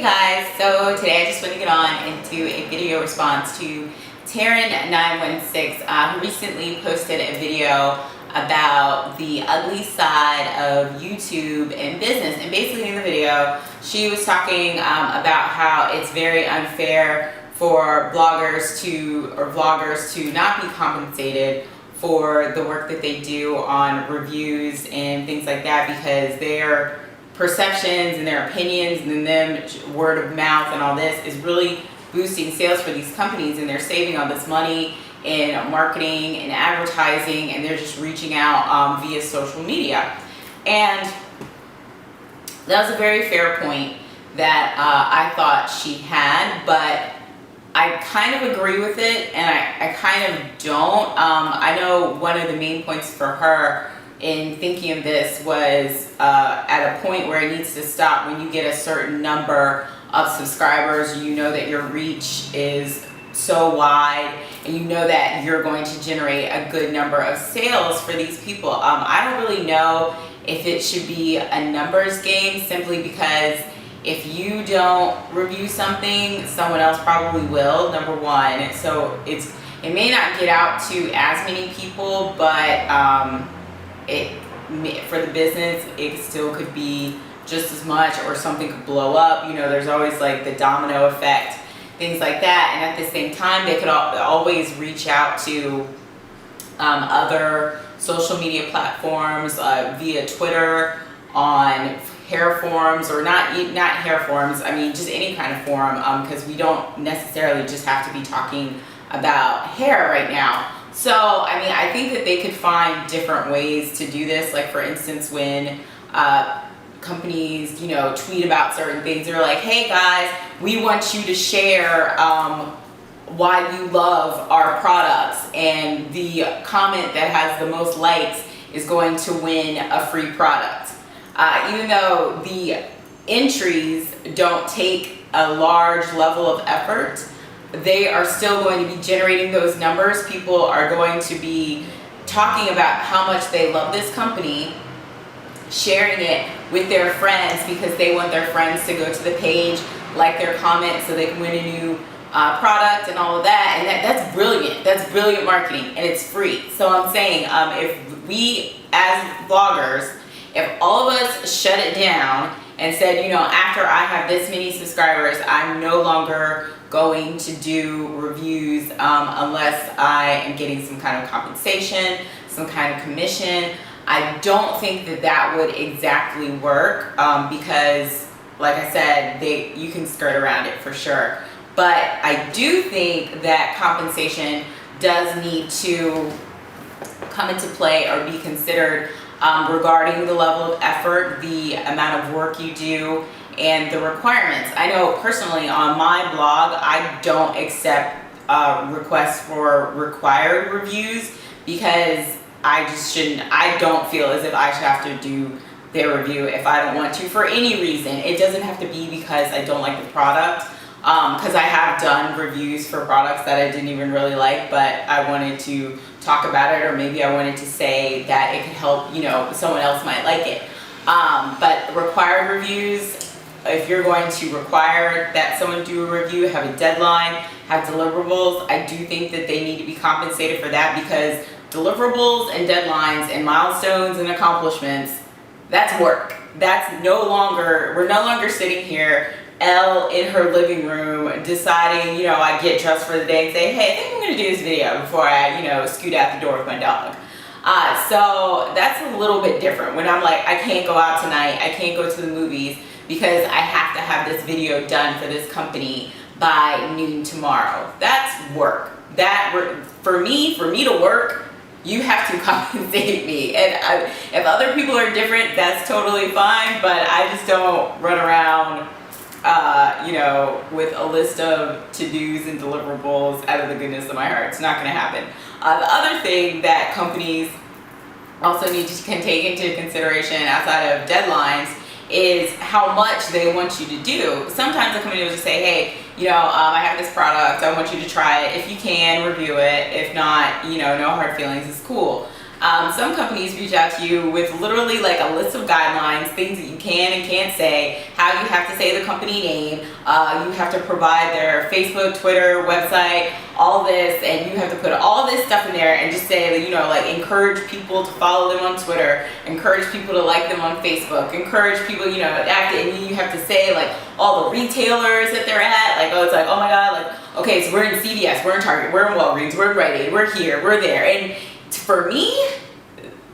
Guys, so today I just want to get on and do a video response to Taryn916 who recently posted a video about the ugly side of YouTube and business. And basically in the video she was talking about how it's very unfair for vloggers to not be compensated for the work that they do on reviews and things like that, because their perceptions and their opinions and then them word of mouth and all this is really boosting sales for these companies, and they're saving all this money in marketing and advertising, and they're just reaching out via social media. And that was a very fair point that I thought she had, but I kind of agree with it and I kind of don't. I know one of the main points for her in thinking of this was at a point where it needs to stop. When you get a certain number of subscribers, you know that your reach is so wide and you know that you're going to generate a good number of sales for these people. I don't really know if it should be a numbers game, simply because if you don't review something, someone else probably will, number one. So it may not get out to as many people, but for the business, it still could be just as much, or something could blow up. You know, there's always like the domino effect, things like that. And at the same time, they could always reach out to other social media platforms via Twitter, on hair forums, or not hair forums, I mean just any kind of forum, because we don't necessarily just have to be talking about hair right now. So I mean, I think that they could find different ways to do this. Like for instance, when companies, you know, tweet about certain things, they're like, hey guys, we want you to share why you love our products, and the comment that has the most likes is going to win a free product. Even though the entries don't take a large level of effort, they are still going to be generating those numbers. People are going to be talking about how much they love this company, sharing it with their friends because they want their friends to go to the page, like their comment, so they can win a new product and all of that. And that's brilliant. That's brilliant marketing, and it's free. So I'm saying, if we as vloggers, if all of us shut it down and said, you know, after I have this many subscribers, I'm no longer going to do reviews unless I am getting some kind of compensation, some kind of commission, I don't think that that would exactly work, because like I said, you can skirt around it for sure. But I do think that compensation does need to come into play or be considered regarding the level of effort, the amount of work you do, and the requirements. I know personally on my blog, I don't accept requests for required reviews, because I don't feel as if I should have to do their review if I don't want to, for any reason. It doesn't have to be because I don't like the product, because I have done reviews for products that I didn't even really like, but I wanted to talk about it, or maybe I wanted to say that it could help, you know, someone else might like it. But required reviews, if you're going to require that someone do a review, have a deadline, have deliverables, I do think that they need to be compensated for that, because deliverables and deadlines and milestones and accomplishments, that's work. That's no longer, we're no longer sitting here, Elle in her living room deciding, you know, I get dressed for the day and say, hey, I think I'm going to do this video before I, you know, scoot out the door with my dog. So that's a little bit different. When I'm like, I can't go out tonight, I can't go to the movies because I have to have this video done for this company by noon tomorrow. That's work. For me to work, you have to compensate me. And if other people are different, that's totally fine, but I just don't run around you know, with a list of to-dos and deliverables out of the goodness of my heart. It's not going to happen. The other thing that companies also need to take into consideration outside of deadlines is how much they want you to do. Sometimes the company will just say, hey, you know, I have this product, I want you to try it. If you can, review it. If not, you know, no hard feelings, it's cool. Some companies reach out to you with literally like a list of guidelines, things that you can and can't say, how you have to say the company name, you have to provide their Facebook, Twitter, website, all this, and you have to put all this stuff in there and just say, you know, like encourage people to follow them on Twitter, encourage people to like them on Facebook, encourage people, you know, and you have to say like all the retailers that they're at, like, oh, it's like, oh my God, like, okay, so we're in CVS, we're in Target, we're in Walgreens, we're in Rite Aid, we're here, we're there. And for me,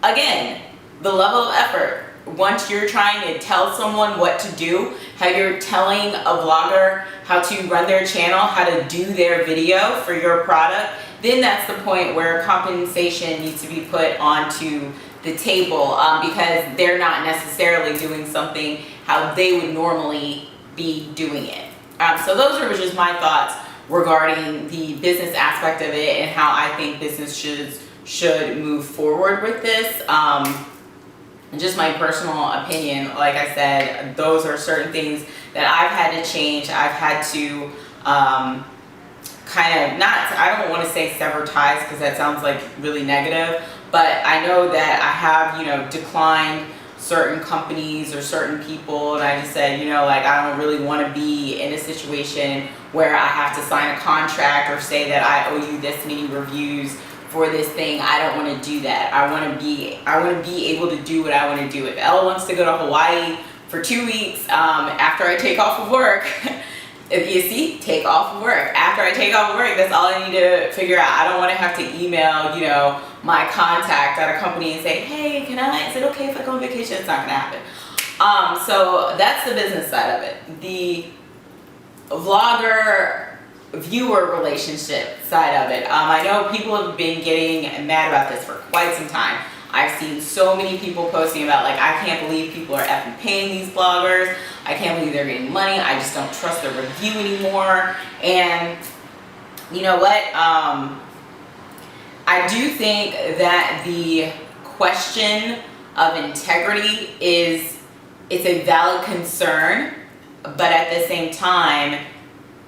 again, the level of effort, once you're trying to tell someone what to do, how you're telling a vlogger how to run their channel, how to do their video for your product, then that's the point where compensation needs to be put onto the table, because they're not necessarily doing something how they would normally be doing it. So those are just my thoughts regarding the business aspect of it and how I think business should move forward with this. Just my personal opinion, like I said, those are certain things that I've had to change. I've had to kind of, I don't want to say sever ties because that sounds like really negative, but I know that I have, you know, declined certain companies or certain people, and I just said, you know, like, I don't really want to be in a situation where I have to sign a contract or say that I owe you this many reviews for this thing. I don't want to do that. I want to be able to do what I want to do. If Elle wants to go to Hawaii for 2 weeks after I take off of work, if you see, take off of work. After I take off of work, that's all I need to figure out. I don't want to have to email, you know, my contact at a company and say, hey, is it okay if I go on vacation? It's not going to happen. So that's the business side of it. The vlogger viewer relationship side of it. I know people have been getting mad about this for quite some time. I've seen so many people posting about, like, I can't believe people are effing paying these bloggers. I can't believe they're getting money. I just don't trust their review anymore. And you know what? I do think that the question of integrity it's a valid concern, but at the same time,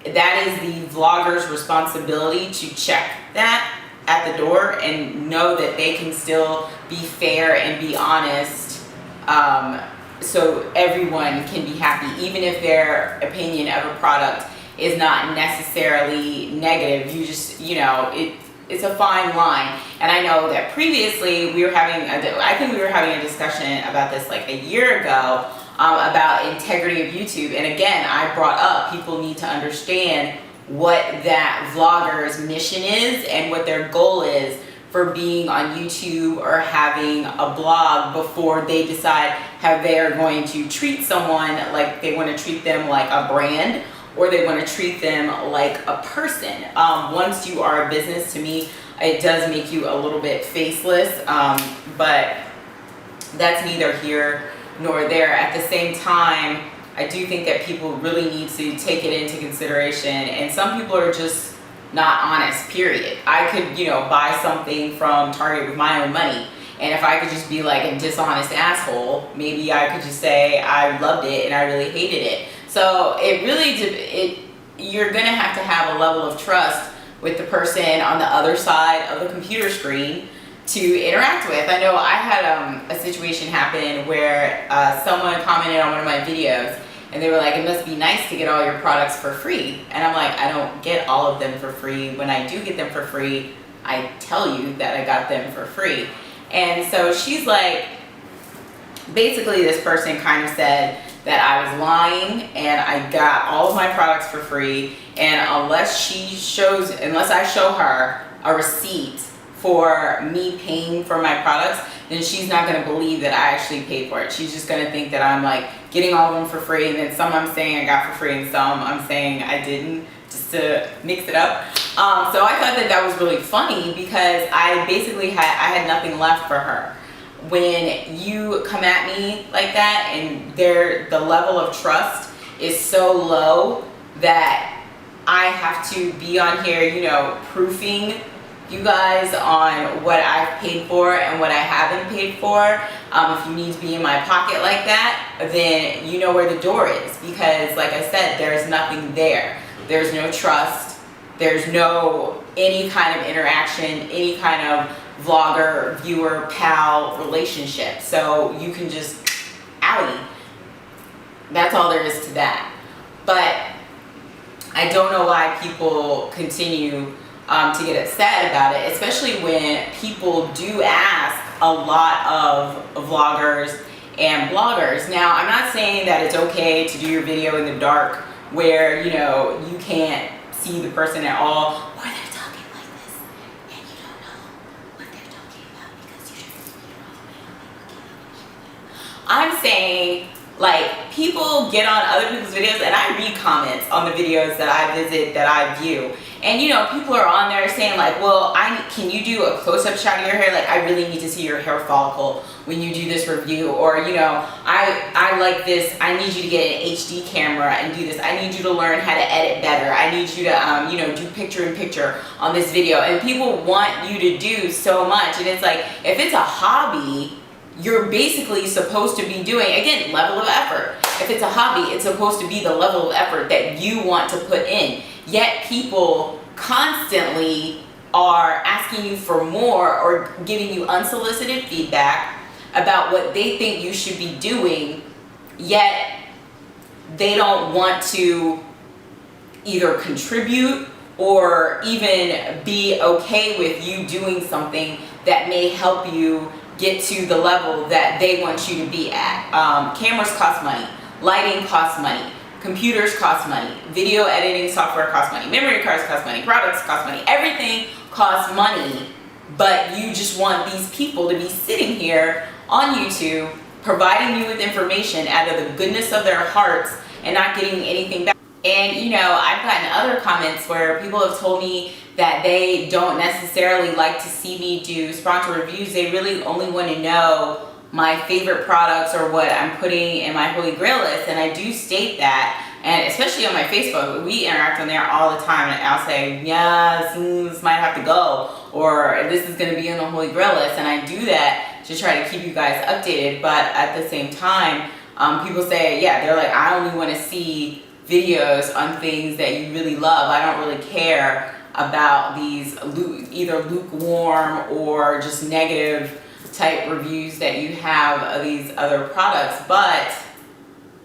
that is the vlogger's responsibility to check that at the door and know that they can still be fair and be honest, so everyone can be happy, even if their opinion of a product is not necessarily negative. You just, you know, it's a fine line. And I know that previously I think we were having a discussion about this like a year ago, about integrity of YouTube. And again, I brought up people need to understand what that vlogger's mission is and what their goal is for being on YouTube or having a blog before they decide how they are going to treat someone, like they want to treat them like a brand or they want to treat them like a person. Once you are a business, to me, it does make you a little bit faceless, but that's neither here nor there. At the same time, I do think that people really need to take it into consideration, and some people are just not honest, period. I could, you know, buy something from Target with my own money, and if I could just be like a dishonest asshole, maybe I could just say I loved it and I really hated it. So it really, you're gonna have to have a level of trust with the person on the other side of the computer screen to interact with. I know I had a situation happen where someone commented on one of my videos and they were like, it must be nice to get all your products for free. And I'm like, I don't get all of them for free. When I do get them for free, I tell you that I got them for free. And so she's like, basically this person kind of said that I was lying and I got all of my products for free, and unless I show her a receipt for me paying for my products, then she's not going to believe that I actually paid for it. She's just going to think that I'm like getting all of them for free, and then some I'm saying I got for free and some I'm saying I didn't, just to mix it up. So I thought that that was really funny because I basically had nothing left for her. When you come at me like that and the level of trust is so low that I have to be on here, you know, proofing you guys on what I've paid for and what I haven't paid for. If you need to be in my pocket like that, then you know where the door is, because like I said, there's nothing there. There's no trust. There's no any kind of interaction, any kind of vlogger, viewer, pal relationship. So you can just owie. That's all there is to that. But I don't know why people continue to get upset about it, especially when people do ask a lot of vloggers and bloggers. Now, I'm not saying that it's okay to do your video in the dark where, you know, you can't see the person at all, or they're talking like this and you don't know what they're talking about because you just I'm saying, like, people get on other people's videos, and I read comments on the videos that I visit, that I view. And, you know, people are on there saying, like, well, can you do a close-up shot of your hair? Like, I really need to see your hair follicle when you do this review. Or, you know, I like this. I need you to get an HD camera and do this. I need you to learn how to edit better. I need you to, you know, do picture-in-picture on this video. And people want you to do so much. And it's like, if it's a hobby, you're basically supposed to be doing, again, level of effort. If it's a hobby, it's supposed to be the level of effort that you want to put in. Yet people constantly are asking you for more or giving you unsolicited feedback about what they think you should be doing, yet they don't want to either contribute or even be okay with you doing something that may help you get to the level that they want you to be at. Cameras cost money, lighting costs money, computers cost money, video editing software costs money, memory cards cost money, products cost money, everything costs money, but you just want these people to be sitting here on YouTube providing you with information out of the goodness of their hearts and not getting anything back. And, you know, I've gotten other comments where people have told me that they don't necessarily like to see me do sponsor reviews. They really only want to know my favorite products or what I'm putting in my Holy Grail list. And I do state that, and especially on my Facebook, we interact on there all the time. And I'll say, yeah, this might have to go, or this is going to be on the Holy Grail list. And I do that to try to keep you guys updated. But at the same time, people say, yeah, they're like, I only want to see videos on things that you really love. I don't really care about these either lukewarm or just negative type reviews that you have of these other products. But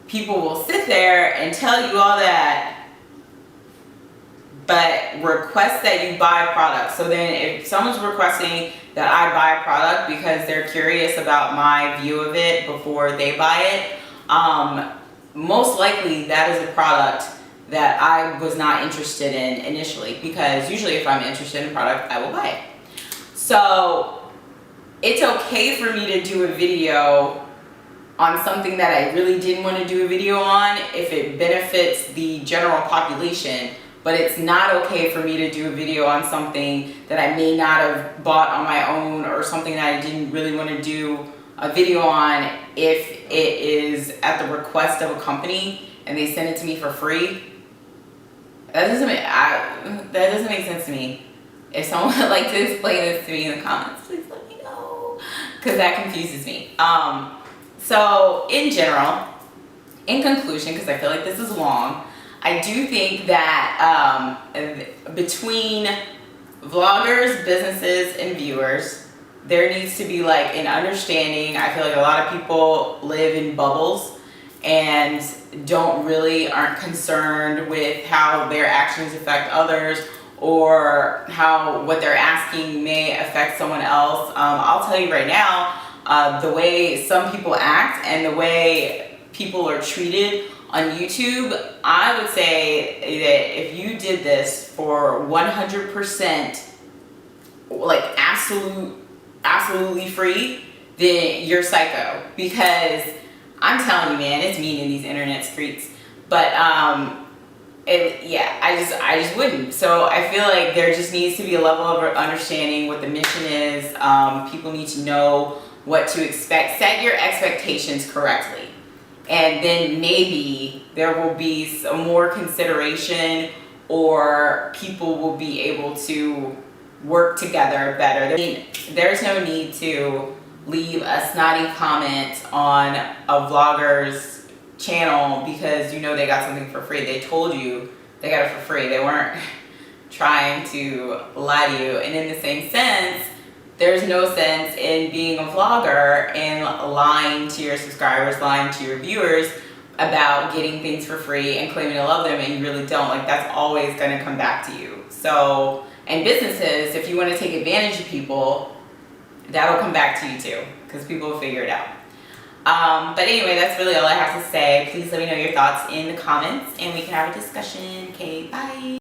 people will sit there and tell you all that, but request that you buy products. So then if someone's requesting that I buy a product because they're curious about my view of it before they buy it, most likely that is a product that I was not interested in initially, because usually if I'm interested in a product, I will buy it. So it's okay for me to do a video on something that I really didn't want to do a video on if it benefits the general population, but it's not okay for me to do a video on something that I may not have bought on my own, or something that I didn't really want to do a video on if it is at the request of a company and they send it to me for free. That doesn't make sense to me. If someone would like to explain this to me in the comments, please let me know, because that confuses me. So in general, in conclusion, because I feel like this is long, I do think that between vloggers, businesses, and viewers, there needs to be like an understanding. I feel like a lot of people live in bubbles and aren't concerned with how their actions affect others, or how what they're asking may affect someone else. I'll tell you right now, the way some people act and the way people are treated on YouTube, I would say that if you did this for 100%, like absolutely free, then you're psycho. Because I'm telling you, man, it's mean in these internet streets. But yeah, I just wouldn't. So I feel like there just needs to be a level of understanding what the mission is. People need to know what to expect. Set your expectations correctly, and then maybe there will be some more consideration, or people will be able to work together better. I mean, there's no need to leave a snotty comment on a vlogger's channel because you know they got something for free. They told you they got it for free. They weren't trying to lie to you. And in the same sense, there's no sense in being a vlogger and lying to your subscribers, lying to your viewers about getting things for free and claiming to love them and you really don't. Like, that's always going to come back to you. So, and businesses, if you want to take advantage of people, that'll come back to you too, because people will figure it out. But anyway, that's really all I have to say. Please let me know your thoughts in the comments and we can have a discussion. Okay, bye.